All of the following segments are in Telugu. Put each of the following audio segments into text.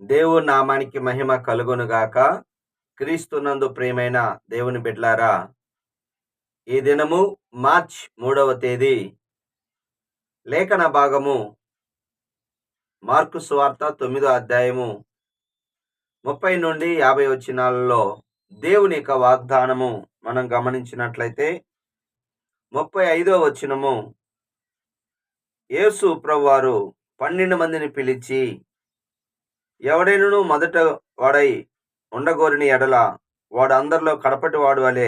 దేవుని నామానికి మహిమ కలుగునుగాక. క్రీస్తునందు ప్రియమైన దేవుని బిడ్లారా, ఈ దినము మార్చ్ 3వ తేదీ లేఖన భాగము మార్కు సువార్త 9వ అధ్యాయము 30 నుండి 50 వచనాలలో దేవుని యొక్క వాగ్దానము మనం గమనించినట్లయితే 35వ వచనము, యేసు ప్రభువారు 12 మందిని పిలిచి, ఎవడైనను మొదట వాడై ఉండగోరిని ఎడల వాడు అందరిలో కడపటి వాడు వలె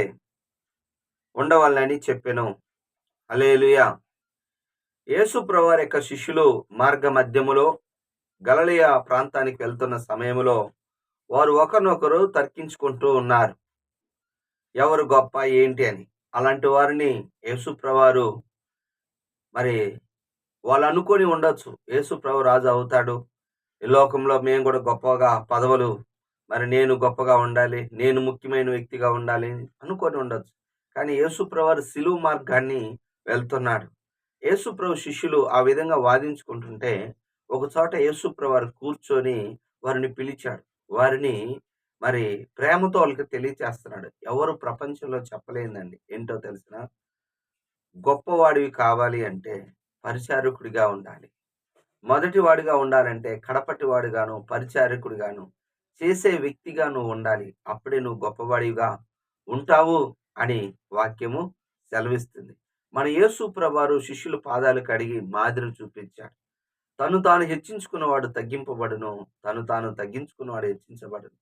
ఉండవాలని చెప్పెను. హల్లెలూయా. యేసు ప్రభువారి యొక్క శిష్యులు మార్గ మధ్యములో గలిలయ ప్రాంతానికి వెళ్తున్న సమయంలో వారు ఒకరినొకరు తర్కించుకుంటూ ఉన్నారు, ఎవరు గొప్ప ఏంటి అని. అలాంటి వారిని యేసు ప్రభువారు మరి వాళ్ళు అనుకొని ఉండొచ్చు, యేసు ప్రభు రాజు అవుతాడు, ఈ లోకంలో మేము కూడా గొప్పగా పదవులు, మరి నేను గొప్పగా ఉండాలి, నేను ముఖ్యమైన వ్యక్తిగా ఉండాలి అనుకొని ఉండొచ్చు. కానీ యేసు ప్రభువారు సిలువ మార్గాన్ని వెళ్తున్నాడు. యేసు ప్రభు శిష్యులు ఆ విధంగా వాదించుకుంటుంటే ఒక చోట యేసు ప్రభువారు కూర్చొని వారిని పిలిచాడు. వారిని మరి ప్రేమతో వాళ్ళకి తెలియచేస్తున్నాడు. ఎవరు ప్రపంచంలో చెప్పలేదండి ఏంటో తెలిసిన, గొప్పవాడివి కావాలి అంటే పరిచారకుడిగా ఉండాలి. మొదటి వాడిగా ఉండాలంటే కడపటి వాడిగాను పరిచారకుడిగాను చేసే వ్యక్తిగా నువ్వు ఉండాలి. అప్పుడే నువ్వు గొప్పవాడిగా ఉంటావు అని వాక్యము సెలవిస్తుంది. మన యేసు ప్రభువారు శిష్యుల పాదాలు కడిగి మాదిరి చూపించాడు. తను తాను హెచ్చించుకున్నవాడు తగ్గింపబడును, తను తాను తగ్గించుకున్నవాడు హెచ్చించబడును.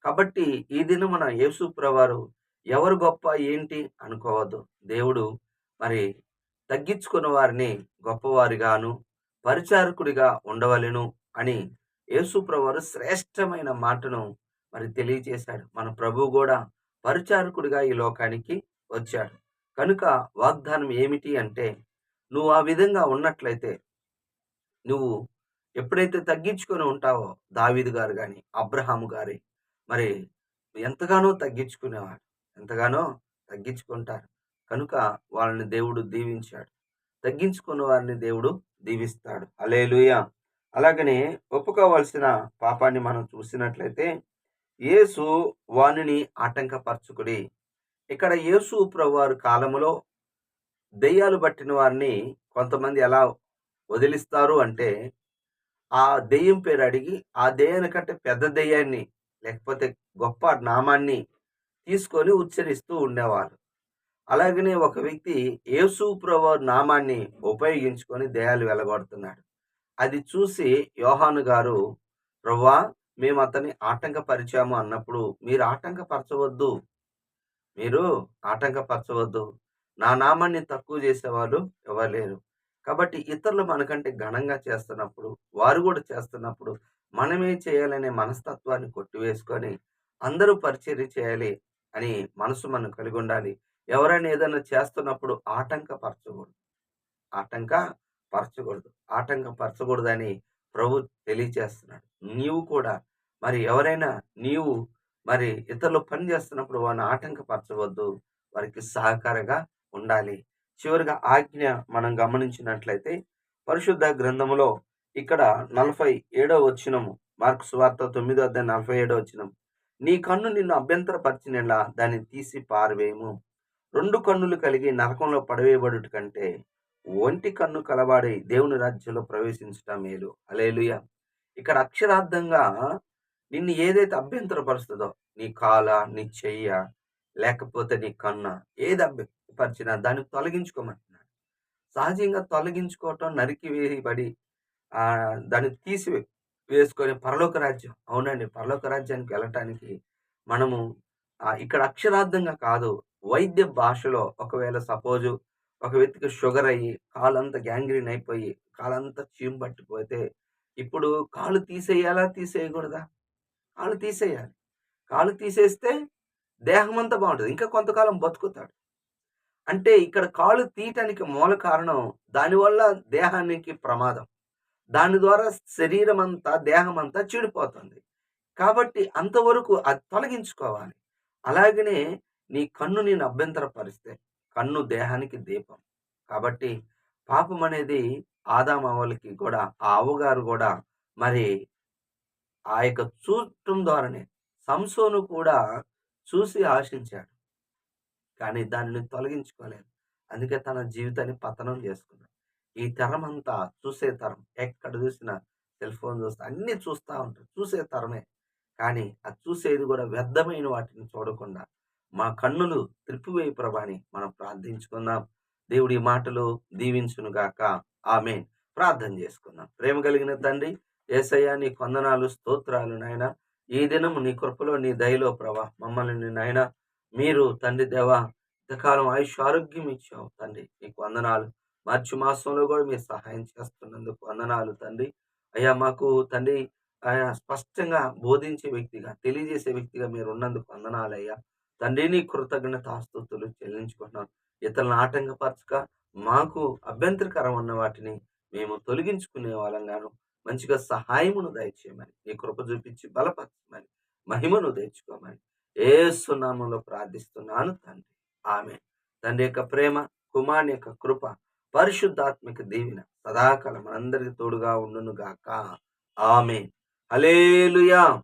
కాబట్టి ఈ దినం మన యేసు ప్రభువారు ఎవరు గొప్ప ఏంటి అనుకోవద్దు. దేవుడు మరి తగ్గించుకున్న వారిని గొప్పవారిగాను పరిచారకుడిగా ఉండవలెను అని యేసు ప్రభువారు శ్రేష్టమైన మాటను మరి తెలియజేశాడు. మన ప్రభువు కూడా పరిచారకుడిగా ఈ లోకానికి వచ్చాడు. కనుక వాగ్దానం ఏమిటి అంటే, నువ్వు ఆ విధంగా ఉన్నట్లయితే, నువ్వు ఎప్పుడైతే తగ్గించుకొని ఉంటావో, దావీదు గారు కానీ అబ్రహాము గారి మరి ఎంతగానో తగ్గించుకునేవారు, ఎంతగానో తగ్గించుకుంటారు. కనుక వాళ్ళని దేవుడు దీవించాడు. తగ్గించుకున్న వారిని దేవుడు దీవిస్తాడు. హల్లెలూయా. అలాగనే ఒప్పుకోవలసిన పాపాన్ని మనం చూసినట్లయితే, యేసు వానిని ఆటంకపరచుకుడి. ఇక్కడ యేసు ప్రభువారి కాలములో దెయ్యాలు పట్టిన వారిని కొంతమంది ఎలా వదిలిస్తారు అంటే, ఆ దెయ్యం పేరు అడిగి ఆ దెయ్యానికంటే పెద్ద దెయ్యాన్ని లేకపోతే గొప్ప నామాన్ని తీసుకొని ఉచ్చరిస్తూ ఉండేవారు. అలాగనే ఒక వ్యక్తి యేసు ప్రభువారి నామాన్ని ఉపయోగించుకొని దెయ్యాలు వెలగొడుతున్నాడు. అది చూసి యోహాను గారు, ప్రభువా, మేము అతన్ని ఆటంకపరిచాము అన్నప్పుడు, మీరు ఆటంకపరచవద్దు, నా నామాన్ని తక్కువ చేసేవాళ్ళు ఎవరు లేరు. కాబట్టి ఇతరులు మనకంటే ఘనంగా చేస్తున్నప్పుడు, వారు కూడా చేస్తున్నప్పుడు మనమేం చేయాలనే మనస్తత్వాన్ని కొట్టివేసుకొని అందరూ పరిచర్య చేయాలి అని మనసు మనం కలిగి ఉండాలి. ఎవరైనా ఏదైనా చేస్తున్నప్పుడు ఆటంకపరచకూడదు. ఆటంకపరచకూడదని ప్రభు తెలియచేస్తున్నాడు. నీవు కూడా మరి ఎవరైనా నీవు మరి ఇతరులు పని చేస్తున్నప్పుడు వారిని ఆటంకపరచవద్దు, వారికి సహకారంగా ఉండాలి. చివరిగా ఆజ్ఞ మనం గమనించినట్లయితే పరిశుద్ధ గ్రంథములో ఇక్కడ 47వ వచనము, మార్కు సువార్త 9వ అధ్యాయం 47వ వచనం, నీ కన్ను నిన్ను అభ్యంతరపరిచినలా దాన్ని తీసి పారవేయము. 2 కన్నులు కలిగి నరకంలో పడవేయబడుట కంటే ఒంటి కన్ను కలవాడి దేవుని రాజ్యంలో ప్రవేశించటం మేలు. హల్లెలూయా. ఇక్కడ అక్షరార్థంగా నిన్ను ఏదైతే అభ్యంతరపరుస్తుందో, నీ కాల, నీ చెయ్య, లేకపోతే నీ కన్న, ఏది అభ్యంతరపరిచినా దాన్ని తొలగించుకోమంటున్నాడు. సహజంగా తొలగించుకోవటం, నరికి వేయబడి దాన్ని వేసుకొని పరలోక రాజ్యం, అవునండి, పరలోక రాజ్యానికి వెళ్ళటానికి మనము ఇక్కడ అక్షరార్థంగా కాదు, వైద్య భాషలో ఒకవేళ సపోజు ఒక వ్యక్తికి షుగర్ అయ్యి కాలంతా గ్యాంగ్రీన్ అయిపోయి కాలంతా చీము పట్టిపోతే, ఇప్పుడు కాలు తీసేయాలా తీసేయకూడదా? కాళ్ళు తీసేయాలి. కాళ్ళు తీసేస్తే దేహం అంతా బాగుంటది, ఇంకా కొంతకాలం బతుకుతాడు. అంటే ఇక్కడ కాళ్ళు తీయటానికి మూల కారణం, దానివల్ల దేహానికి ప్రమాదం, దాని ద్వారా శరీరం అంతా దేహం అంతా చెడిపోతుంది. కాబట్టి అంతవరకు అది తొలగించుకోవాలి. అలాగనే నీ కన్ను నేను అభ్యంతరపరిస్తే, కన్ను దేహానికి దీపం. కాబట్టి పాపం అనేది ఆదాము అవ్వలకి కూడా, ఆ అవ్వగారు కూడా మరి ఆ యొక్క చూడటం ద్వారానే సంసోను కూడా చూసి ఆశించాడు. కానీ దానిని తొలగించుకోలేదు. అందుకే తన జీవితాన్ని పతనం చేసుకున్నాడు. ఈ తరమంతా చూసే తరం. ఎక్కడ చూసినా సెల్ ఫోన్ చూస్తా అన్నీ చూస్తా ఉంటారు. చూసే తరమే. కానీ అది చూసేది కూడా వ్యర్థమైన వాటిని చూడకుండా మా కన్నులు త్రిప్పివేయి ప్రభా అని మనం ప్రార్థించుకుందాం. దేవుడి మాటలు దీవించునుగాక. ఆమేన్. ప్రార్థన చేసుకుందాం. ప్రేమ కలిగిన తండ్రి యేసయ్య నీకు వందనాలు, స్తోత్రాలు నాయన. ఈ దినము నీ కృపలో నీ దయలో ప్రభా మమ్మల్ని నాయన మీరు తండ్రి దేవా ఇంతకాలం ఆయుష్ ఆరోగ్యం ఇచ్చావు తండ్రి. నీకు వందనాలు. మార్చి మాసంలో కూడా మీరు సహాయం చేస్తున్నందుకు వందనాలు తండ్రి. అయ్యా మాకు తండ్రి స్పష్టంగా బోధించే వ్యక్తిగా, తెలియజేసే వ్యక్తిగా మీరు ఉన్నందుకు వందనాలయ్యా. తండ్రి నీ కృతజ్ఞతాస్తుతులు చెల్లించుకుంటున్నాం. ఇతరులను ఆటంకపరచక మాకు అభ్యంతరకరం ఉన్న వాటిని మేము తొలగించుకునే వాళ్ళంగాను మంచిగా సహాయమును దయచేయమని, నీ కృప చూపించి బలపరచమని, మహిమను తెచ్చుకోమని యేసు నామములో ప్రార్థిస్తున్నాను తండ్రి. ఆమేన్. తండ్రి యొక్క ప్రేమ, కుమారుని యొక్క కృప, పరిశుద్ధాత్మిక దీవెన సదాకాలం మనందరికి తోడుగా ఉండును గాక. ఆమేన్. హల్లెలూయా.